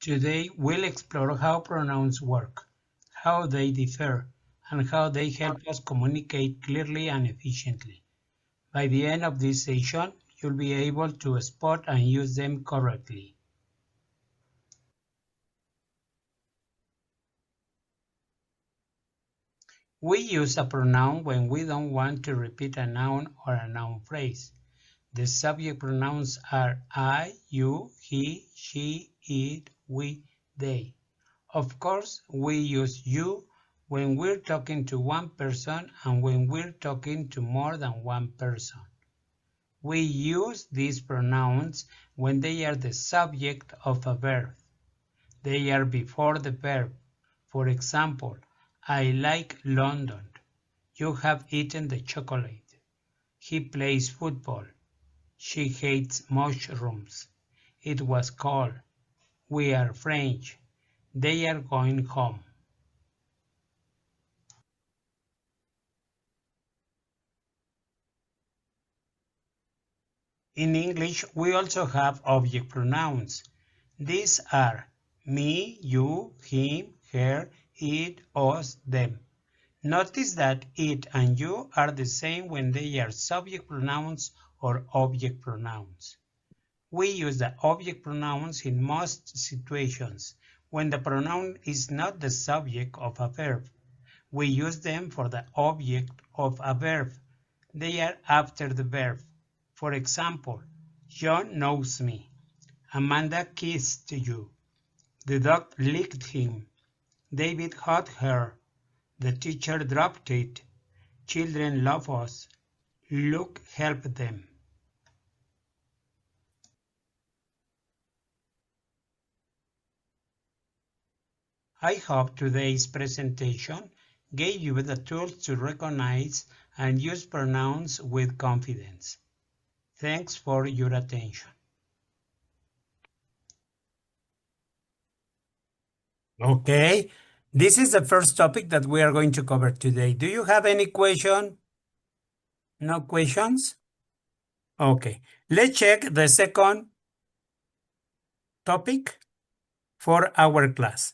Today we'll explore how pronouns work, how they differ, and how they help us communicate clearly and efficiently. By the end of this session, you'll be able to spot and use them correctly. We use a pronoun when we don't want to repeat a noun or a noun phrase. The subject pronouns are I, you, he, she, it, we, they. Of course, we use you when we're talking to one person and when we're talking to more than one person. We use these pronouns when they are the subject of a verb. They are before the verb. For example, I like London. You have eaten the chocolate. He plays football. She hates mushrooms. It was cold. We are French. They are going home. In English, we also have object pronouns. These are me, you, him, her, it, us, them. Notice that it and you are the same when they are subject pronouns or object pronouns. We use the object pronouns in most situations when the pronoun is not the subject of a verb. We use them for the object of a verb. They are after the verb. For example, John knows me. Amanda kissed you. The dog licked him. David hugged her. The teacher dropped it. Children love us. Luke helped them. I hope today's presentation gave you the tools to recognize and use pronouns with confidence. Thanks for your attention. Okay, this is the first topic that we are going to cover today. Do you have any question? No questions? Okay, let's check the second topic for our class.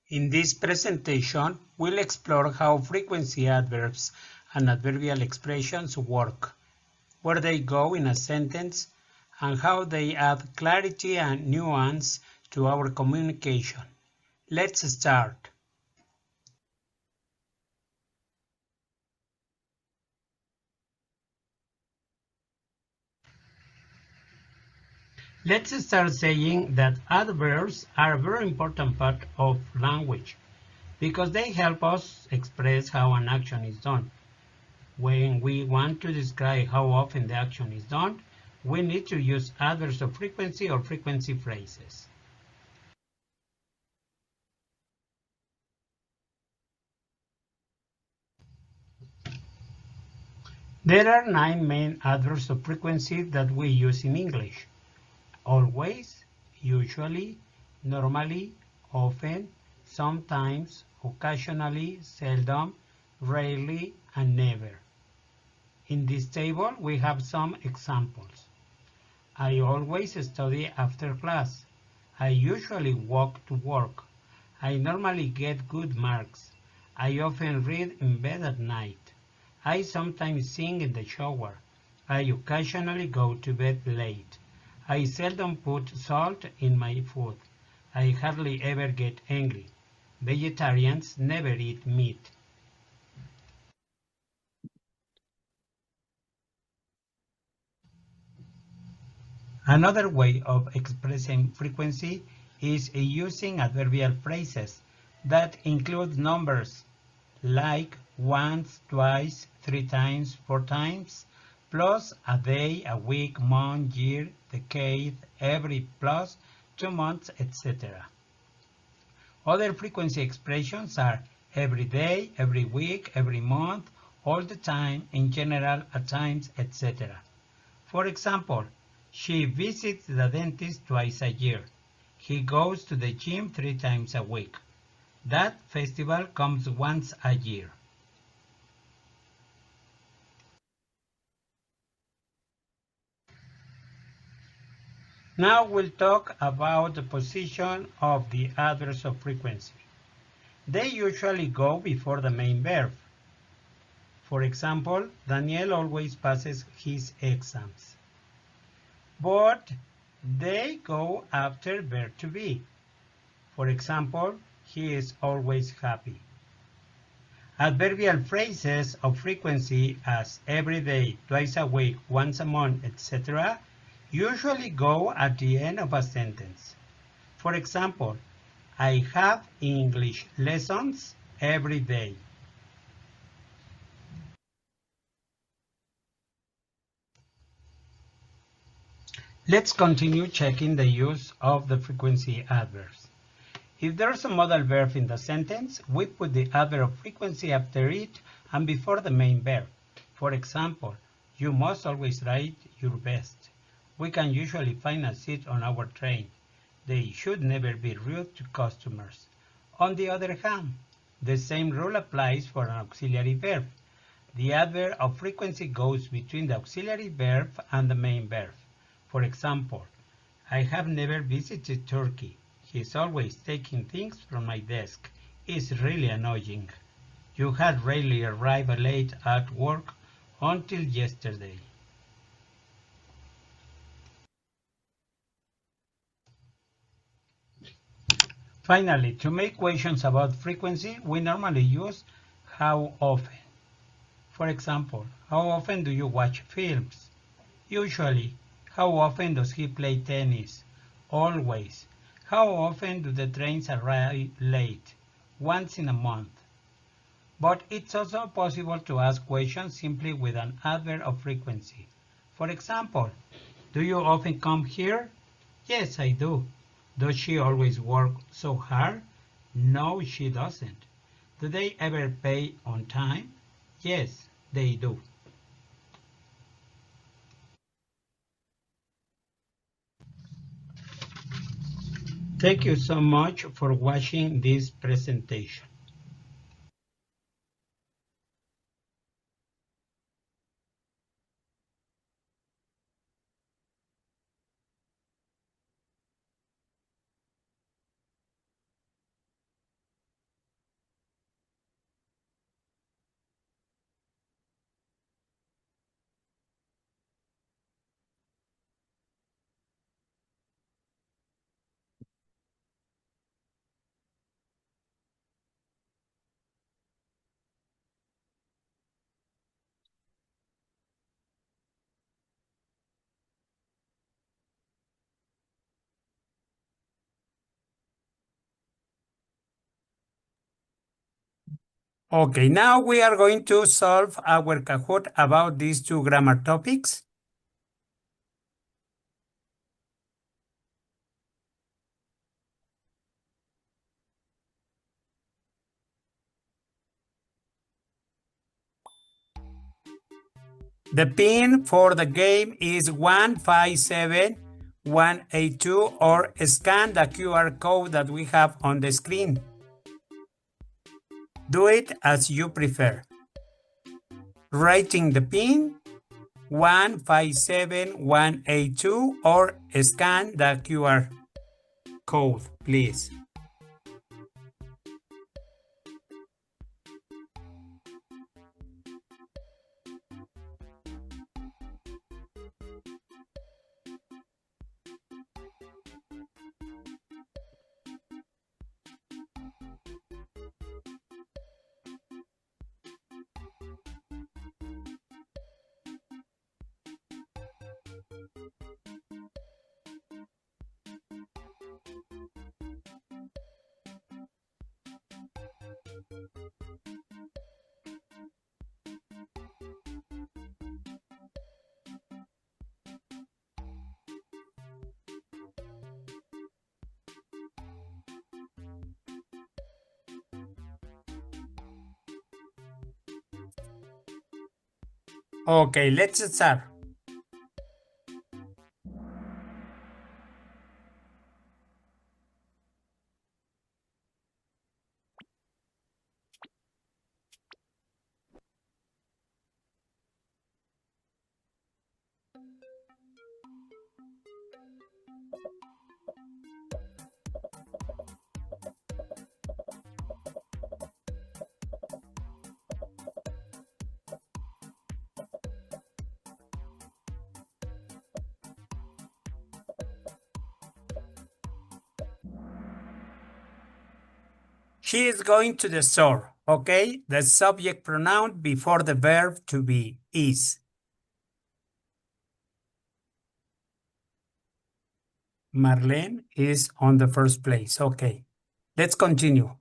In this presentation, we'll explore how frequency adverbs and adverbial expressions work, where they go in a sentence, and how they add clarity and nuance to our communication. Let's start. Let's start saying that adverbs are a very important part of language because they help us express how an action is done. When we want to describe how often the action is done, we need to use adverbs of frequency or frequency phrases. There are 9 main adverbs of frequency that we use in English. Always, usually, normally, often, sometimes, occasionally, seldom, rarely, and never. In this table, we have some examples. I always study after class. I usually walk to work. I normally get good marks. I often read in bed at night. I sometimes sing in the shower. I occasionally go to bed late. I seldom put salt in my food. I hardly ever get angry. Vegetarians never eat meat. Another way of expressing frequency is using adverbial phrases that include numbers like once, twice, 3 times, 4 times, plus a day, a week, month, year, decade, every, plus 2 months, etc. Other frequency expressions are every day, every week, every month, all the time, in general, at times, etc. For example, she visits the dentist twice a year. He goes to the gym 3 times a week. That festival comes once a year. Now we'll talk about the position of the adverbs of frequency. They usually go before the main verb. For example, Daniel always passes his exams. But they go after verb to be. For example, he is always happy. Adverbial phrases of frequency as every day, twice a week, once a month, etc. usually go at the end of a sentence. For example, I have English lessons every day. Let's continue checking the use of the frequency adverbs. If there's a modal verb in the sentence, we put the adverb of frequency after it and before the main verb. For example, you must always try your best. We can usually find a seat on our train. They should never be rude to customers. On the other hand, the same rule applies for an auxiliary verb. The adverb of frequency goes between the auxiliary verb and the main verb. For example, I have never visited Turkey. He's always taking things from my desk. It's really annoying. You had rarely arrived late at work until yesterday. Finally, to make questions about frequency, we normally use how often. For example, how often do you watch films? Usually. How often does he play tennis? Always. How often do the trains arrive late? Once in a month. But it's also possible to ask questions simply with an adverb of frequency. For example, do you often come here? Yes, I do. Does she always work so hard? No, she doesn't. Do they ever pay on time? Yes, they do. Thank you so much for watching this presentation. Okay, now we are going to solve our Kahoot about these two grammar topics. The pin for the game is 157182 or scan the QR code that we have on the screen. Do it as you prefer. Writing the pin 157182 or scan the QR code, please. Okay, let's start. She is going to the store, okay? The subject pronoun before the verb to be is. Marlene is on the first place, okay. Let's continue.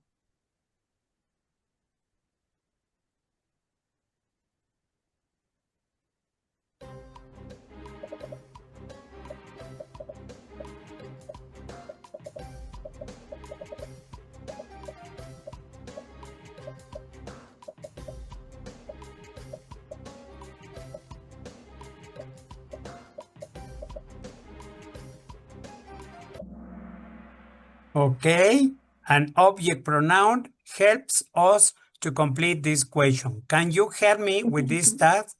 Okay, an object pronoun helps us to complete this question. Can you help me with this task?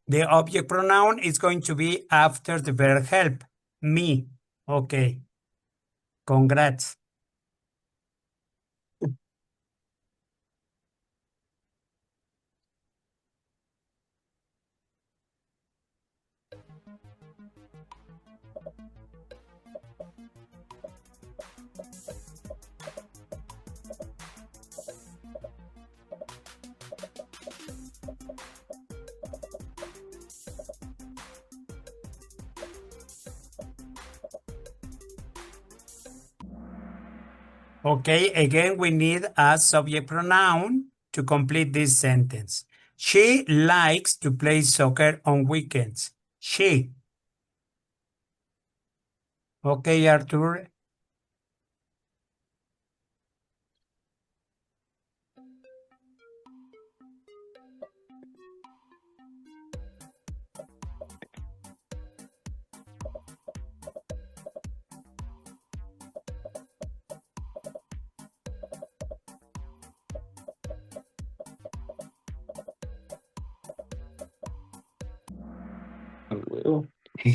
The object pronoun is going to be after the verb help, me. Okay, congrats. Okay, again, we need a subject pronoun to complete this sentence. She likes to play soccer on weekends. She. Okay, Arthur.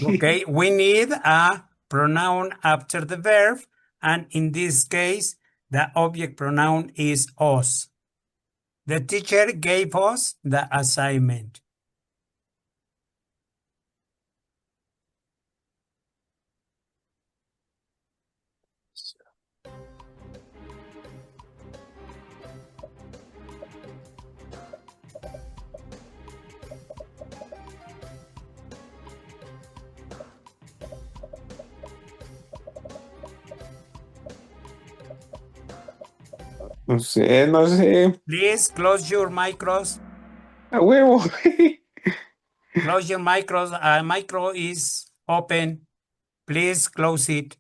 Okay, we need a pronoun after the verb, and in this case, the object pronoun is us. The teacher gave us the assignment. No sé, no sé. Please close your micros. A huevo. Close your micros. Micro is open. Please close it.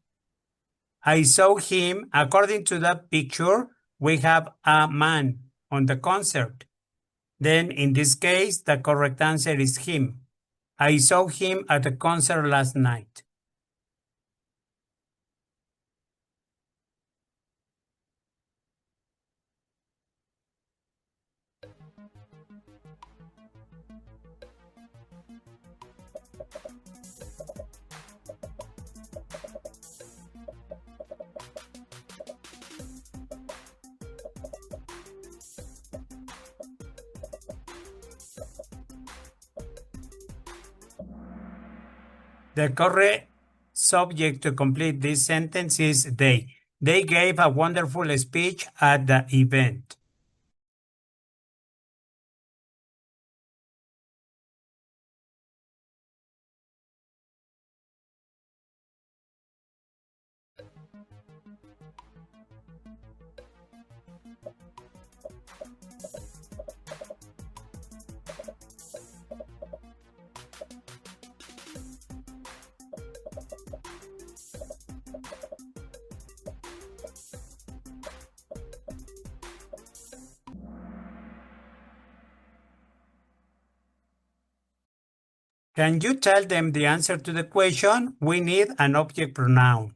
I saw him. According to the picture, we have a man on the concert. Then in this case, the correct answer is him. I saw him at the concert last night. The correct subject to complete this sentence is they. They gave a wonderful speech at the event. Can you tell them the answer to the question? We need an object pronoun.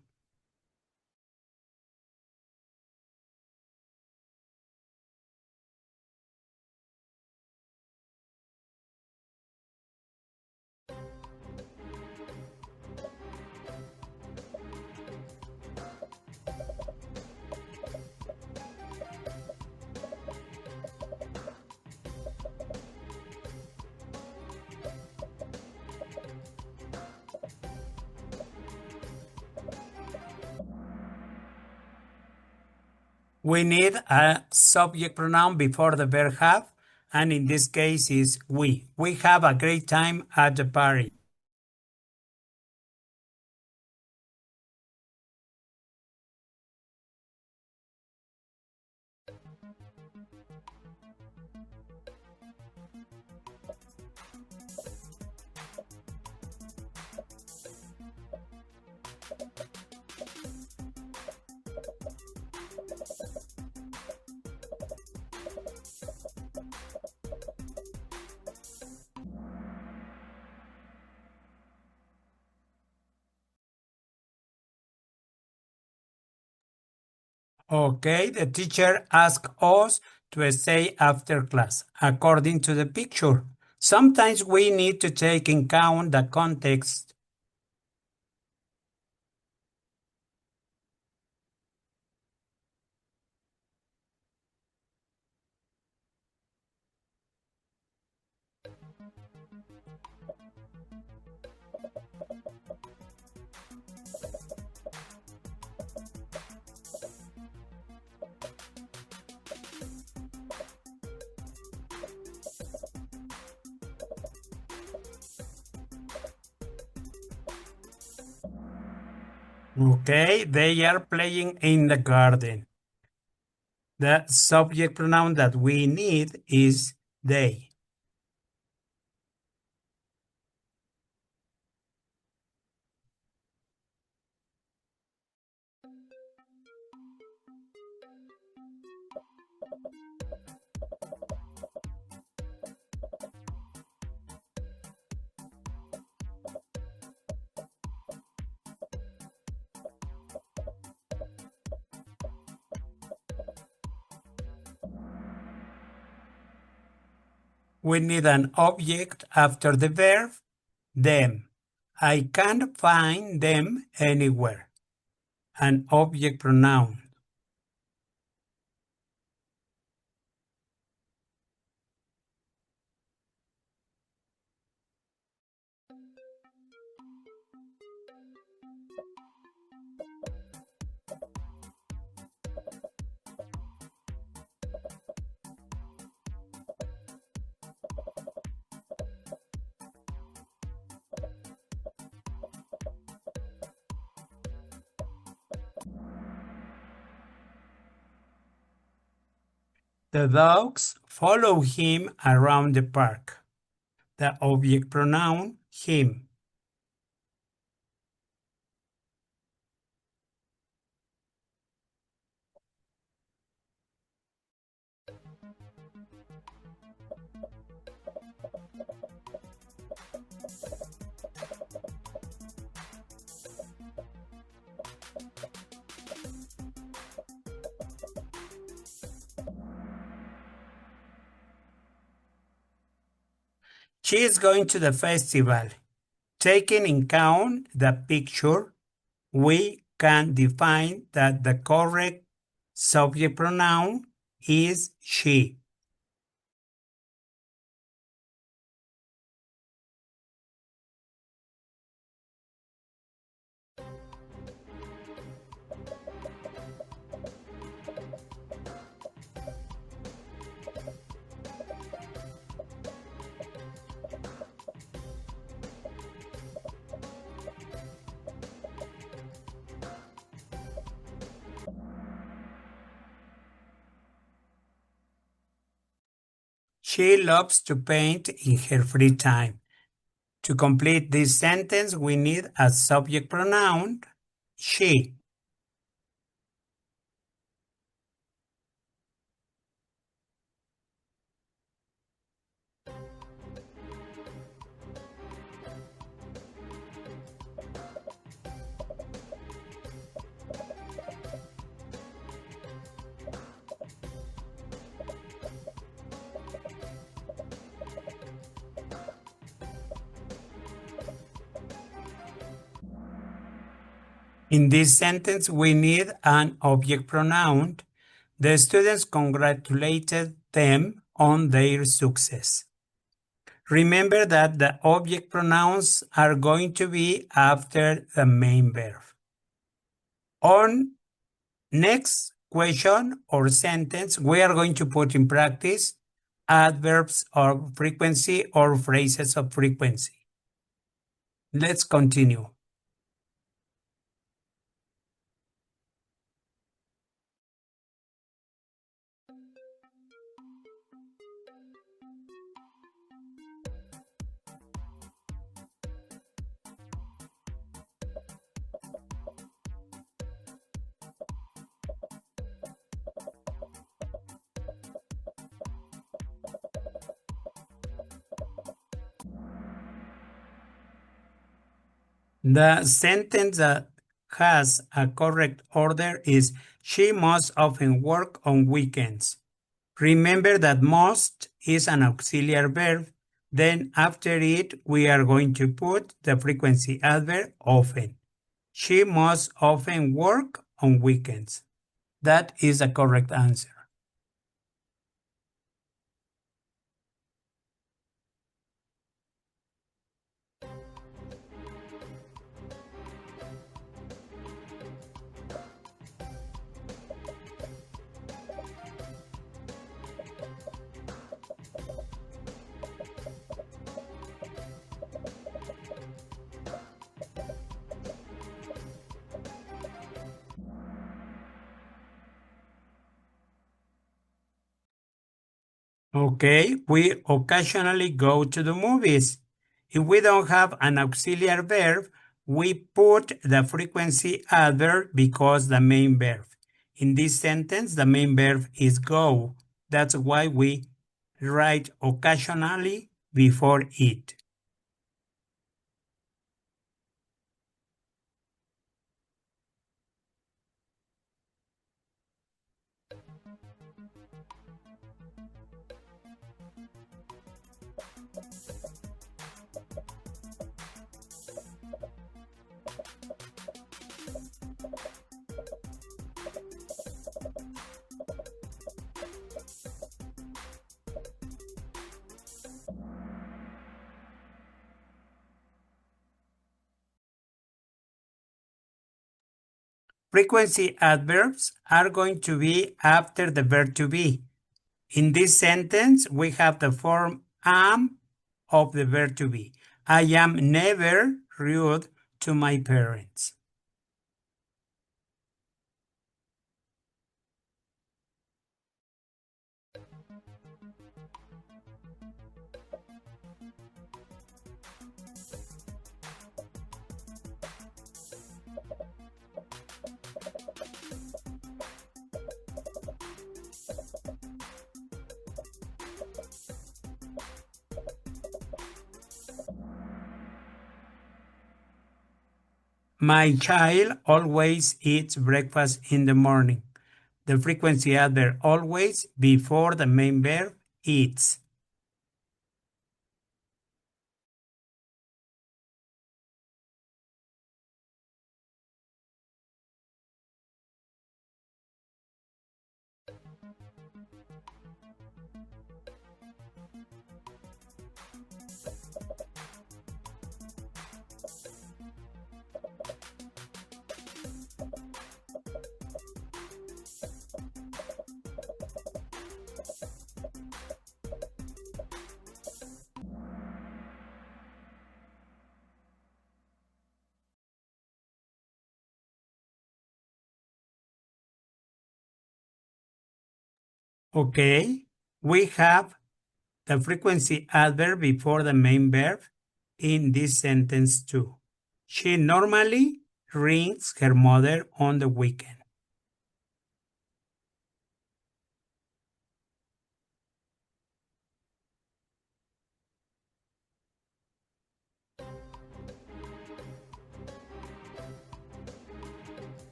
We need a subject pronoun before the verb have, and in this case is we. We have a great time at the party. Okay, the teacher asked us to stay after class, according to the picture. Sometimes we need to take in count the context. Okay, they are playing in the garden. The subject pronoun that we need is they. We need an object after the verb, them. I can't find them anywhere. An object pronoun. The dogs follow him around the park. The object pronoun, him. She is going to the festival. Taking in count the picture, we can define that the correct subject pronoun is she. She loves to paint in her free time. To complete this sentence, we need a subject pronoun, she. In this sentence, we need an object pronoun. The students congratulated them on their success. Remember that the object pronouns are going to be after the main verb. On next question or sentence, we are going to put in practice adverbs of frequency or phrases of frequency. Let's continue. The sentence that has a correct order is she must often work on weekends. Remember that must is an auxiliary verb. Then after it, we are going to put the frequency adverb often. She must often work on weekends. That is the correct answer. Okay, we occasionally go to the movies. If we don't have an auxiliary verb, we put the frequency adverb because the main verb. In this sentence, the main verb is go. That's why we write occasionally before it. Frequency adverbs are going to be after the verb to be. In this sentence, we have the form am of the verb to be. I am never rude to my parents. My child always eats breakfast in the morning. The frequency adverb always before the main verb eats. Okay, we have the frequency adverb before the main verb in this sentence too. She normally rings her mother on the weekend.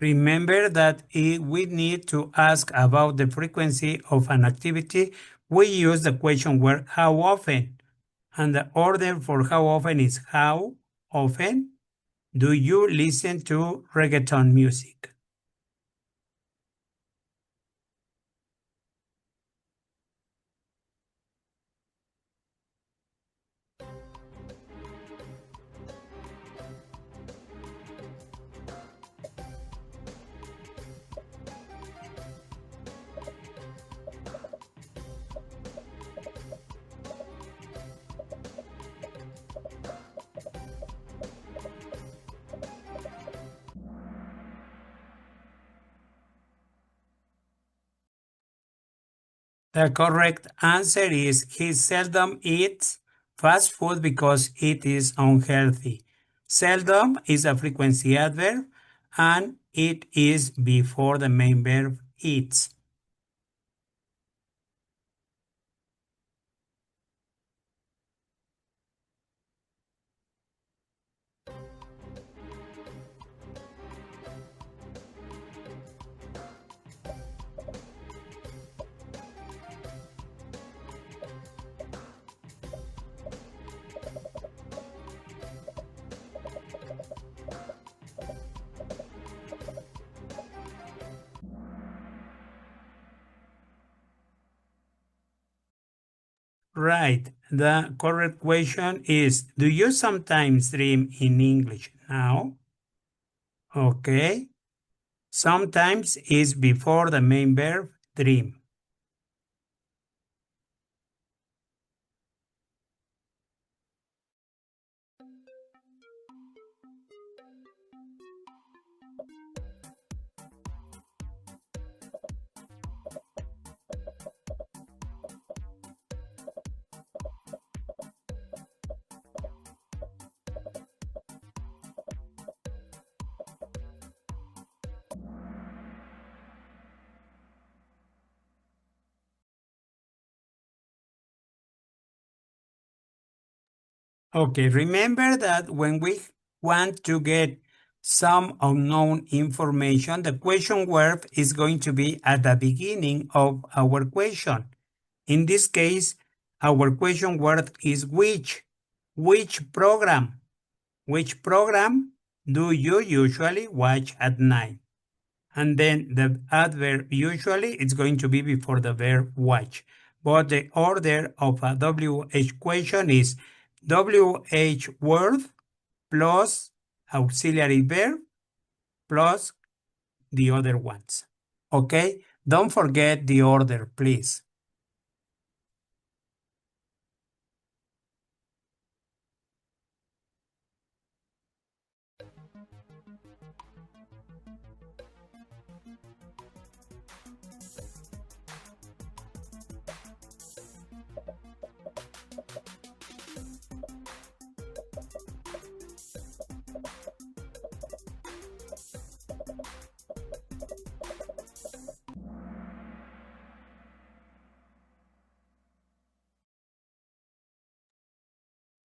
Remember that if we need to ask about the frequency of an activity, we use the question word how often. And the order for how often is how often do you listen to reggaeton music? The correct answer is he seldom eats fast food because it is unhealthy. Seldom is a frequency adverb and it is before the main verb eats. Right. The correct question is, do you sometimes dream in English now? Okay. Sometimes is before the main verb dream. Okay, remember that when we want to get some unknown information, the question word is going to be at the beginning of our question. In this case, our question word is which. Which program? Which program do you usually watch at night? And then the adverb usually is going to be before the verb watch. But the order of a WH question is WH word plus auxiliary verb plus the other ones. Okay? Don't forget the order, please.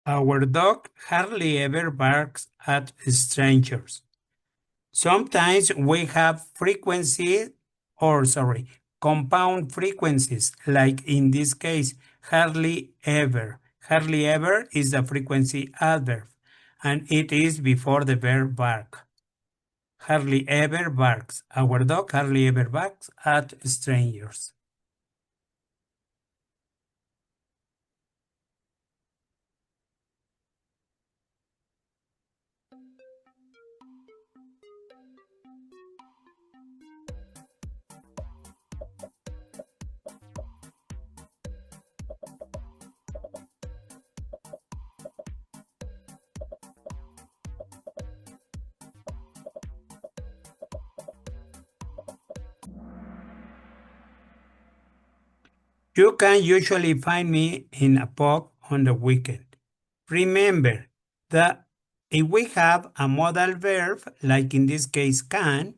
Our dog hardly ever barks at strangers. Sometimes we have compound frequencies, like in this case, hardly ever. Hardly ever is the frequency adverb, and it is before the verb bark. Hardly ever barks. Our dog hardly ever barks at strangers. You can usually find me in a pub on the weekend. Remember that if we have a modal verb, like in this case can,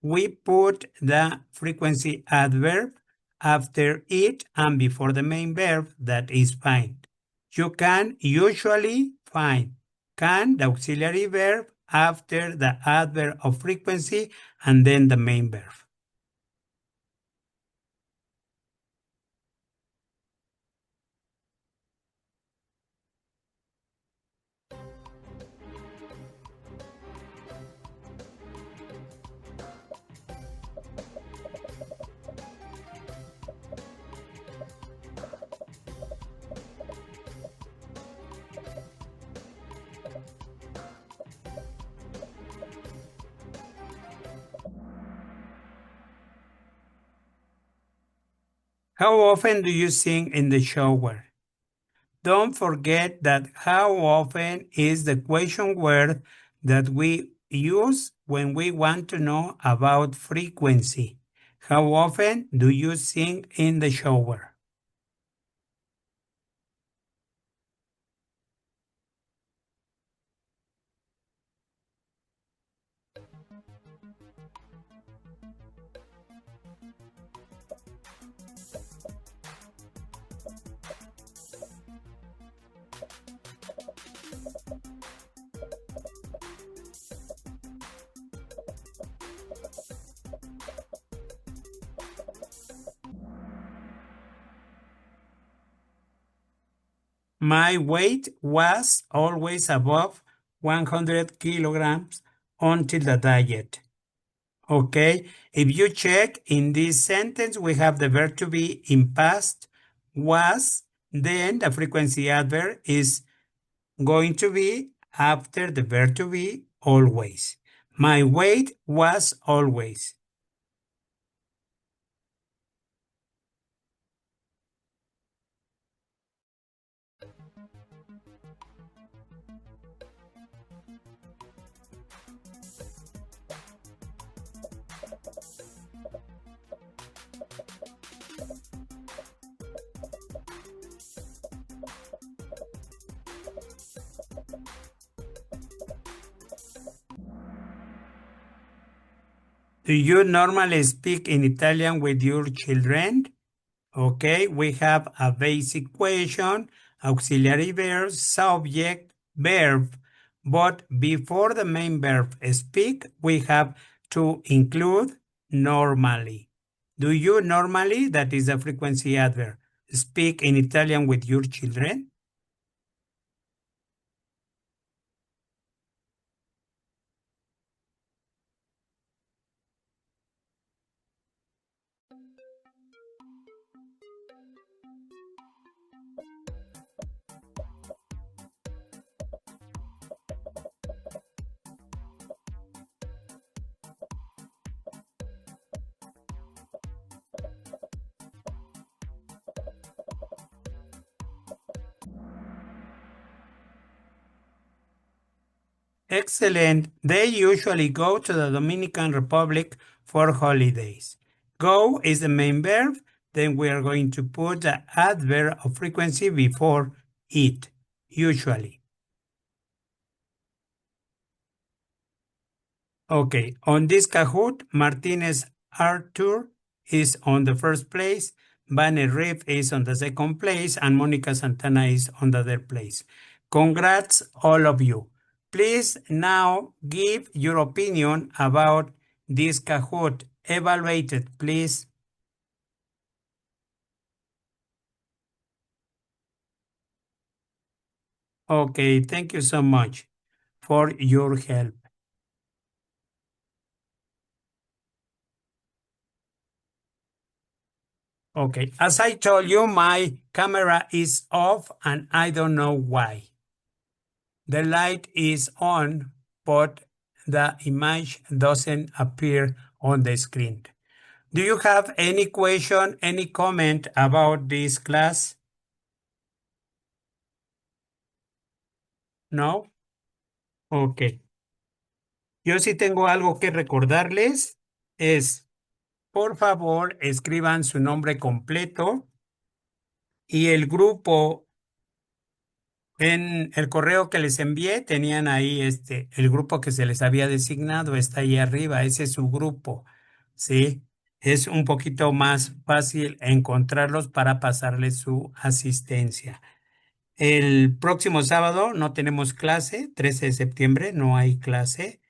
we put the frequency adverb after it and before the main verb, that is find. You can usually find. Can, the auxiliary verb, after the adverb of frequency and then the main verb. How often do you sing in the shower? Don't forget that how often is the question word that we use when we want to know about frequency. How often do you sing in the shower? My weight was always above 100 kilograms until the diet. Okay, if you check in this sentence, we have the verb to be in past was, then the frequency adverb is going to be after the verb to be always. My weight was always. Do you normally speak in Italian with your children? Okay, we have a basic question, auxiliary verb, subject, verb, but before the main verb speak, we have to include normally. Do you normally, that is a frequency adverb, speak in Italian with your children? Excellent. They usually go to the Dominican Republic for holidays. Go is the main verb. Then we are going to put the adverb of frequency before it, usually. Okay, on this Kahoot, Martinez Arthur is on the first place, Vane Riff is on the second place, and Monica Santana is on the third place. Congrats, all of you. Please now give your opinion about this Kahoot. Evaluate it, please. Okay, thank you so much for your help. Okay, as I told you, my camera is off and I don't know why. The light is on, but the image doesn't appear on the screen. Do you have any question, any comment about this class? No? Ok. Yo sí tengo algo que recordarles. Es, por favor, escriban su nombre completo y el grupo. En el correo que les envié tenían ahí el grupo que se les había designado, está ahí arriba, ese es su grupo, ¿sí? Es un poquito más fácil encontrarlos para pasarles su asistencia. El próximo sábado no tenemos clase, 13 de septiembre, no hay clase.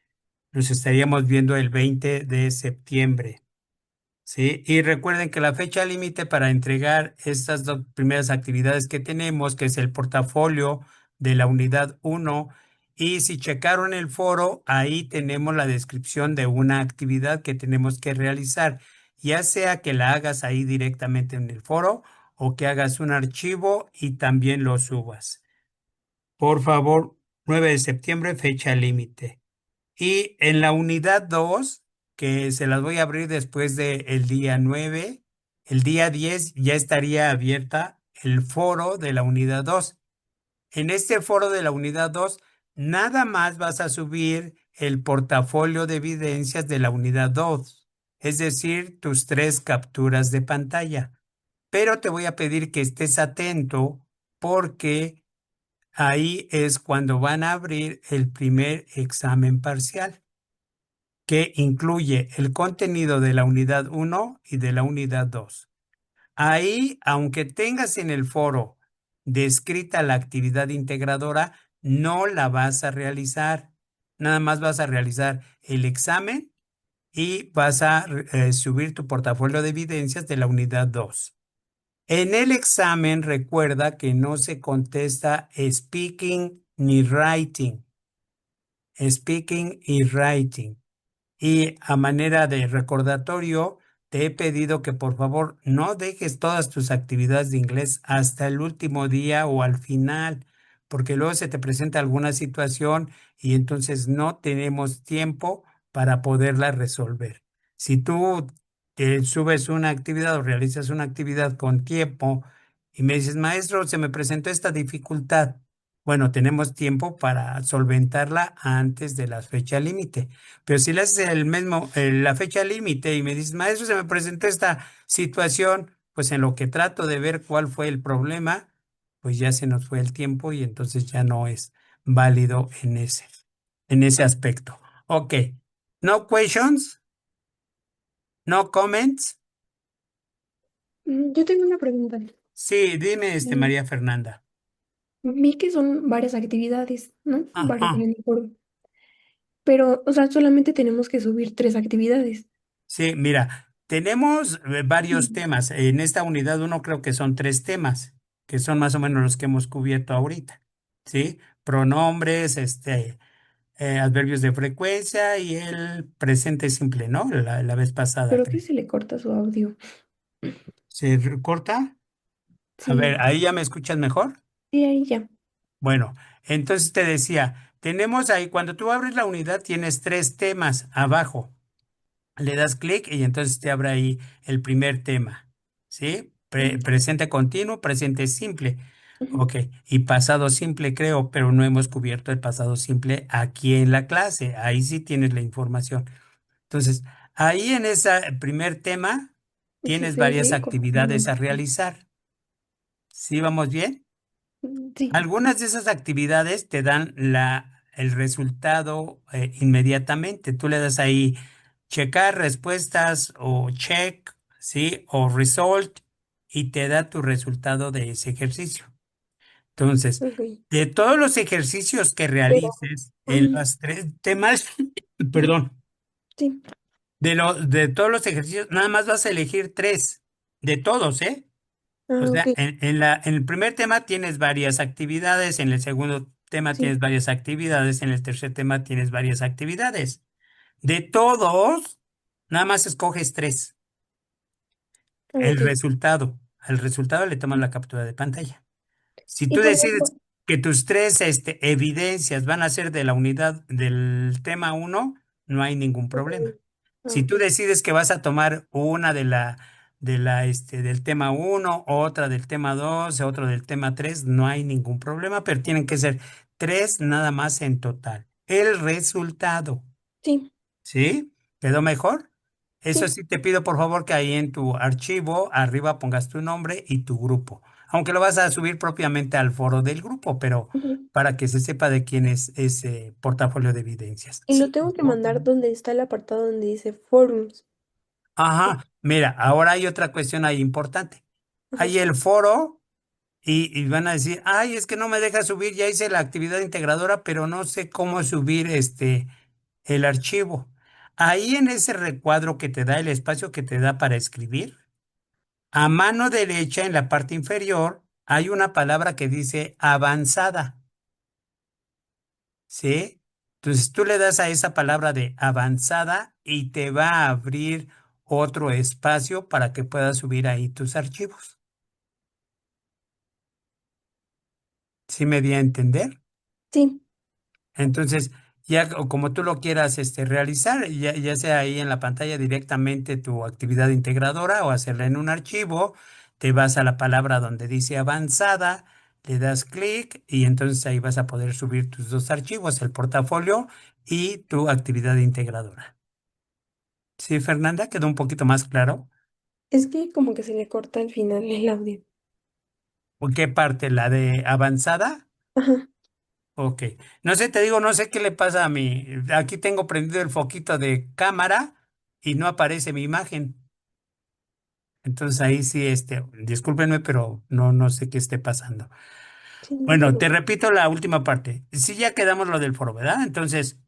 Nos estaríamos viendo el 20 de septiembre. Sí, y recuerden que la fecha límite para entregar estas dos primeras actividades que tenemos, que es el portafolio de la unidad 1, y si checaron el foro, ahí tenemos la descripción de una actividad que tenemos que realizar, ya sea que la hagas ahí directamente en el foro o que hagas un archivo y también lo subas. Por favor, 9 de septiembre, fecha límite. Y en la unidad 2, que se las voy a abrir después del día 9, el día 10 ya estaría abierta el foro de la unidad 2. En este foro de la unidad 2, nada más vas a subir el portafolio de evidencias de la unidad 2, es decir, tus 3 capturas de pantalla. Pero te voy a pedir que estés atento porque ahí es cuando van a abrir el primer examen parcial. que incluye el contenido de la unidad uno y de la unidad 2. Ahí, aunque tengas en el foro descrita la actividad integradora, no la vas a realizar. Nada más vas a realizar el examen y vas a subir tu portafolio de evidencias de la unidad 2. En el examen recuerda que no se contesta speaking ni writing. Speaking y writing. Y a manera de recordatorio, te he pedido que por favor no dejes todas tus actividades de inglés hasta el último día o al final, porque luego se te presenta alguna situación y entonces no tenemos tiempo para poderla resolver. Si tú te subes una actividad o realizas una actividad con tiempo y me dices, maestro, se me presentó esta dificultad. Bueno, tenemos tiempo para solventarla antes de la fecha límite. Pero si le haces la fecha límite y me dices, maestro, se me presentó esta situación, pues en lo que trato de ver cuál fue el problema, pues ya se nos fue el tiempo y entonces ya no es válido en ese aspecto. Ok. No questions, no comments. Yo tengo una pregunta. Sí, dime, Mm, María Fernanda. Vi que son varias actividades, ¿no? Varias en Ajá. el foro. Pero, o sea, solamente tenemos que subir 3 actividades. Sí, mira, tenemos varios Mm. temas. En esta unidad uno creo que son tres temas, que son más o menos los que hemos cubierto ahorita. ¿Sí? Pronombres, adverbios de frecuencia y el presente simple, ¿no? La vez pasada, Creo que creo. se le corta su audio. ¿Corta? A ver, Sí, ¿ahí ya me escuchas mejor? sí, ahí ya. Bueno, entonces te decía, tenemos ahí, cuando tú abres la unidad, tienes tres temas abajo. Le das clic y entonces te abre ahí el primer tema, ¿sí? Presente continuo, presente simple. Ujú. Ok, y pasado simple creo, pero no hemos cubierto el pasado simple aquí en la clase. Ahí sí tienes la información. Entonces, ahí en ese primer tema Sí, tienes se varias ve como actividades a más. realizar. ¿Sí vamos bien? Sí. Algunas de esas actividades te dan el resultado inmediatamente. Tú le das ahí checar respuestas o check, ¿sí? O result y te da tu resultado de ese ejercicio. Entonces, Ok. de todos los ejercicios que Pero, realices en mm, los tres temas, perdón, sí. de todos los ejercicios, nada más vas a elegir tres, de todos, ¿eh? O Ah, ok. sea, en el primer tema tienes varias actividades, en el segundo tema tienes Sí. varias actividades, en el tercer tema tienes varias actividades. De todos, nada más escoges tres. Ah, ok. Al resultado le tomas la captura de pantalla. Si Y tú por decides ejemplo, que tus tres evidencias van a ser de la unidad del tema uno, no hay ningún ok. problema. Ah, Si ok. tú decides que vas a tomar una del tema uno, otra del tema 2, otro del tema 3, no hay ningún problema, pero tienen que ser tres nada más en total. El resultado. Sí, ¿Sí? ¿Quedó mejor? Eso sí. sí, te pido por favor que ahí en tu archivo arriba pongas tu nombre y tu grupo. Aunque lo vas a subir propiamente al foro del grupo, pero Ujú. para que se sepa de quién es ese portafolio de evidencias. Y lo Sí. tengo que mandar donde está el apartado donde dice forums. Ajá. Mira, ahora hay otra cuestión ahí importante. Ajá. Hay el foro y van a decir, ay, es que no me deja subir, ya hice la actividad integradora, pero no sé cómo subir el archivo. Ahí en ese recuadro que te da el espacio que te da para escribir, a mano derecha en la parte inferior hay una palabra que dice avanzada, ¿sí? Entonces tú le das a esa palabra de avanzada y te va a abrir otro espacio para que puedas subir ahí tus archivos. ¿Sí me di a entender? Sí. Entonces, ya como tú lo quieras realizar, ya sea ahí en la pantalla directamente tu actividad integradora o hacerla en un archivo, te vas a la palabra donde dice avanzada, le das clic y entonces ahí vas a poder subir tus dos archivos, el portafolio y tu actividad integradora. ¿Sí, Fernanda? ¿Quedó un poquito más claro? Es que como que se le corta al final el audio. ¿O qué parte? ¿La de avanzada? Ajá. Ok. No sé, te digo, no sé qué le pasa a mí. Aquí tengo prendido el foquito de cámara y no aparece mi imagen. Entonces ahí sí, discúlpenme, pero no sé qué esté pasando. Sí, no te Bueno, te preocupes. repito la última parte. Sí, ya quedamos lo del foro, ¿verdad? Entonces,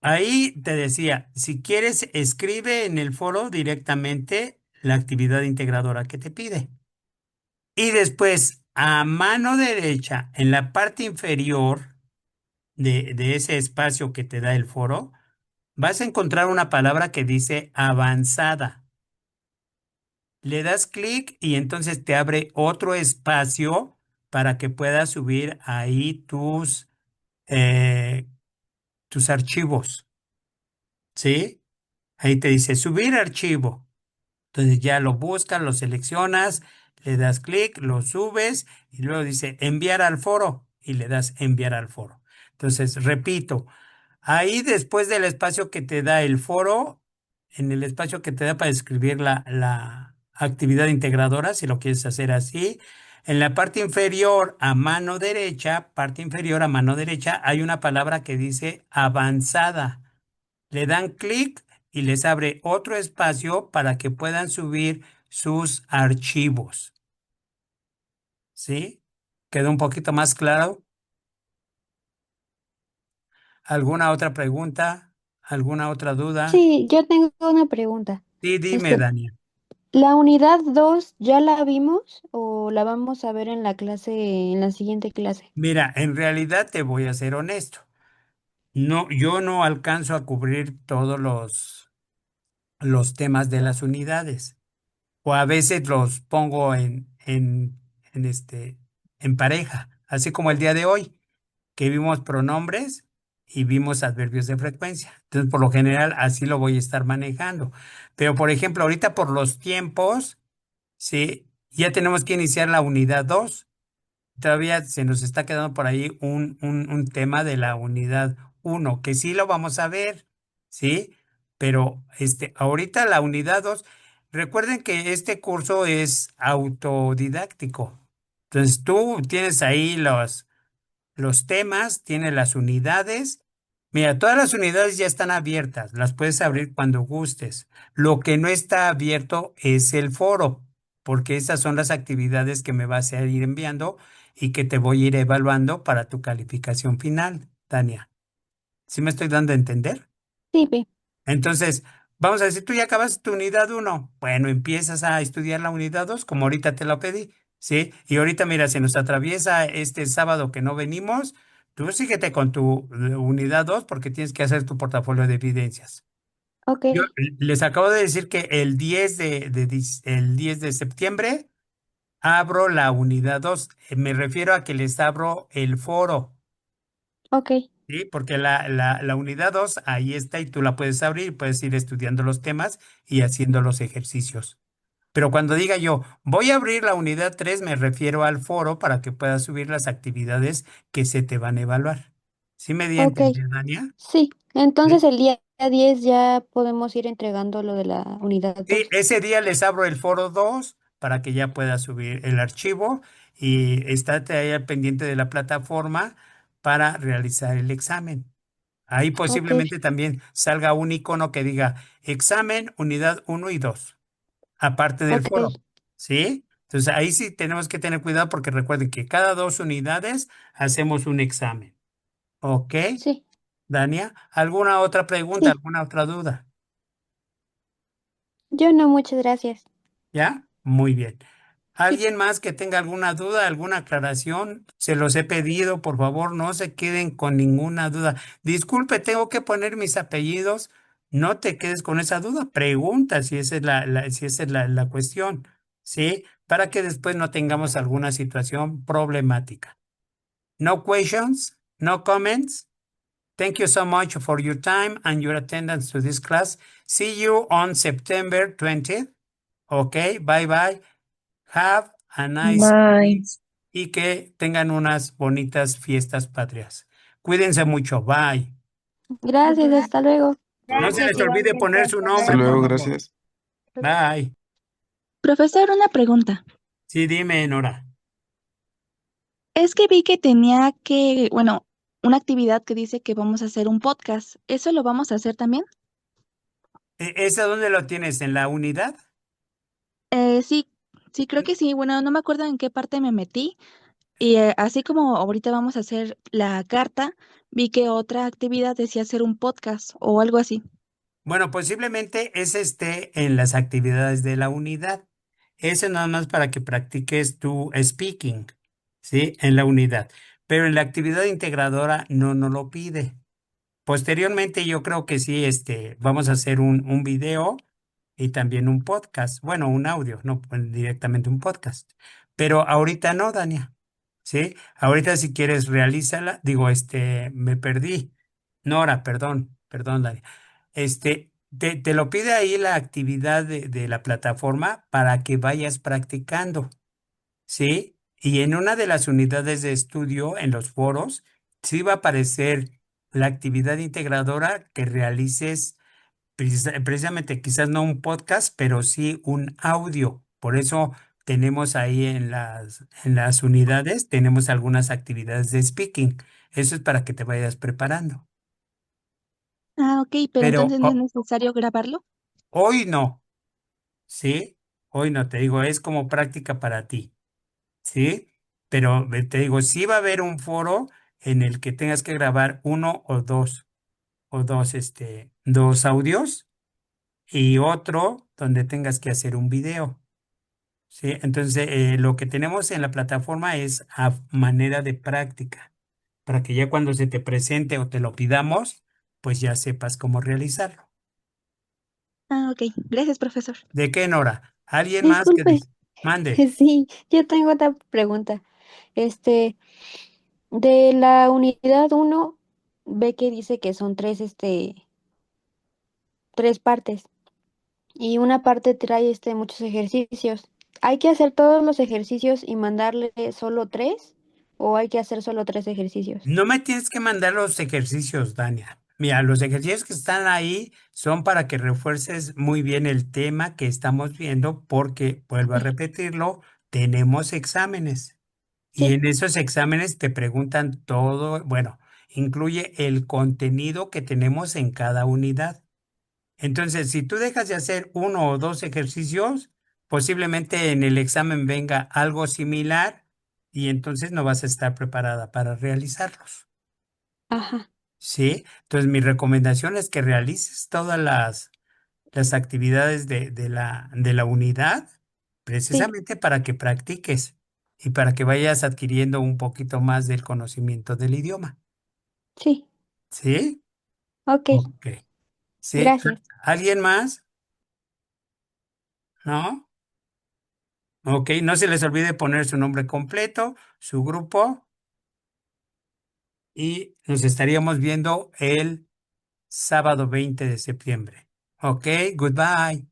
ahí te decía, si quieres, escribe en el foro directamente la actividad integradora que te pide. Y después, a mano derecha, en la parte inferior de ese espacio que te da el foro, vas a encontrar una palabra que dice avanzada. Le das clic y entonces te abre otro espacio para que puedas subir ahí eh, tus archivos, ¿sí? Ahí te dice subir archivo. Entonces ya lo buscas, lo seleccionas, le das clic, lo subes y luego dice enviar al foro y le das enviar al foro. Entonces, repito, ahí después del espacio que te da el foro, en el espacio que te da para escribir la actividad integradora, si lo quieres hacer así, en la parte inferior a mano derecha, parte inferior a mano derecha, hay una palabra que dice avanzada. Le dan clic y les abre otro espacio para que puedan subir sus archivos. ¿Sí? ¿Quedó un poquito más claro? ¿Alguna otra pregunta? ¿Alguna otra duda? Sí, yo tengo una pregunta. Sí, dime, Este, Daniel. ¿La unidad 2 ya la vimos o la vamos a ver en la clase, en la siguiente clase? Mira, en realidad te voy a ser honesto. No, yo no alcanzo a cubrir todos los temas de las unidades. O a veces los pongo en pareja, así como el día de hoy, que vimos pronombres y vimos adverbios de frecuencia. Entonces, por lo general, así lo voy a estar manejando. Pero, por ejemplo, ahorita por los tiempos, sí, ya tenemos que iniciar la unidad 2. Todavía se nos está quedando por ahí un tema de la unidad uno que sí lo vamos a ver, ¿sí? Pero ahorita la unidad 2 recuerden que este curso es autodidáctico. Entonces tú tienes ahí los temas, tienes las unidades. Mira, todas las unidades ya están abiertas, las puedes abrir cuando gustes. Lo que no está abierto es el foro, porque esas son las actividades que me vas a ir enviando y que te voy a ir evaluando para tu calificación final, Tania. ¿Sí me estoy dando a entender? Sí, ve. Entonces, vamos a decir, tú ya acabas tu unidad uno. Bueno, empiezas a estudiar la unidad 2 como ahorita te lo pedí, ¿sí? Y ahorita, mira, se nos atraviesa este sábado que no venimos. Tú síguete con tu unidad 2 porque tienes que hacer tu portafolio de evidencias. Ok, Yo les acabo de decir que el 10 de septiembre abro la unidad 2. Me refiero a que les abro el foro. ok, Sí, porque la unidad 2 ahí está y tú la puedes abrir y puedes ir estudiando los temas y haciendo los ejercicios. Pero cuando diga yo, voy a abrir la unidad 3 me refiero al foro para que puedas subir las actividades que se te van a evaluar. ¿Sí me di a ok. entender, Dania? Sí, entonces Sí. el día 10 ya podemos ir entregando lo de la unidad Sí, 2. ese día les abro el foro 2 para que ya puedas subir el archivo y estate ahí al pendiente de la plataforma para realizar el examen. Ahí Ok, posiblemente también salga un icono que diga examen, unidad uno y 2 aparte del ok, foro. ¿Sí? Entonces ahí sí tenemos que tener cuidado porque recuerden que cada 2 unidades hacemos un examen. ¿Ok? sí, Dania, ¿alguna otra pregunta, sí. alguna otra duda? Yo no, muchas gracias. ¿Ya? Muy bien. Sí, ¿Alguien más que tenga alguna duda, alguna aclaración? Se los he pedido, por favor, no se queden con ninguna duda. Disculpe, tengo que poner mis apellidos. No te quedes con esa duda. Pregunta si esa es si esa es la cuestión, ¿sí? Para que después no tengamos alguna situación problemática. No questions, no comments. Thank you so much for your time and your attendance to this class. See you on September 20th. Okay, bye bye. Have a nice Bye. day y que tengan unas bonitas fiestas patrias. Cuídense mucho. Bye. gracias, hasta luego. No se Gracias les olvide igualmente. poner su Hasta Hasta nombre, luego. por luego, favor. gracias. Bye. Profesor, una pregunta. Sí, dime, Nora. Es que vi que tenía que, bueno, una actividad que dice que vamos a hacer un podcast. ¿Eso lo vamos a hacer también? ¿Ese dónde lo tienes? ¿En la unidad? Sí, sí, creo que sí. Bueno, no me acuerdo en qué parte me metí. Y así como ahorita vamos a hacer la carta, vi que otra actividad decía hacer un podcast o algo así. Bueno, posiblemente ese esté en las actividades de la unidad. Ese nada más para que practiques tu speaking, ¿sí? En la unidad. Pero en la actividad integradora no lo pide. Posteriormente yo creo que sí, vamos a hacer un video y también un podcast. Bueno, un audio, no pues, directamente un podcast. Pero ahorita no, Dania. ¿Sí? Ahorita si quieres realízala. Digo, me perdí. Nora, perdón, Dania. Te lo pide ahí la actividad de la plataforma para que vayas practicando. ¿Sí? Y en una de las unidades de estudio, en los foros, sí va a aparecer la actividad integradora que realices precisamente, quizás no un podcast, pero sí un audio. Por eso tenemos ahí en las unidades, tenemos algunas actividades de speaking. Eso es para que te vayas preparando. Ah, ok, pero Pero entonces no es necesario grabarlo. hoy no, ¿sí? Hoy no, te digo, es como práctica para ti. ¿Sí? Pero te digo, sí va a haber un foro en el que tengas que grabar uno dos audios y otro donde tengas que hacer un video, ¿sí? Entonces, lo que tenemos en la plataforma es a manera de práctica, para que ya cuando se te presente o te lo pidamos, pues ya sepas cómo realizarlo. Ah, ok. Gracias, profesor. ¿De qué, Nora? ¿Alguien más que Disculpe, mande? sí, yo tengo otra pregunta. Este, de la unidad uno ve que dice que son tres, tres partes y una parte trae, muchos ejercicios. ¿Hay que hacer todos los ejercicios y mandarle solo tres o hay que hacer solo tres ejercicios? No me tienes que mandar los ejercicios, Dania. Mira, los ejercicios que están ahí son para que refuerces muy bien el tema que estamos viendo, porque, vuelvo a Sí, repetirlo, tenemos exámenes. Y sí, en esos exámenes te preguntan todo, bueno, incluye el contenido que tenemos en cada unidad. Entonces, si tú dejas de hacer uno o dos ejercicios, posiblemente en el examen venga algo similar y entonces no vas a estar preparada para realizarlos. ajá, Sí, entonces mi recomendación es que realices todas las actividades de la unidad, sí, precisamente para que practiques y para que vayas adquiriendo un poquito más del conocimiento del idioma. sí, ¿Sí? ok, Ok. ¿Sí? gracias. ¿Alguien más? ¿No? Ok, no se les olvide poner su nombre completo, su grupo y nos estaríamos viendo el sábado 20 de septiembre. Ok, goodbye.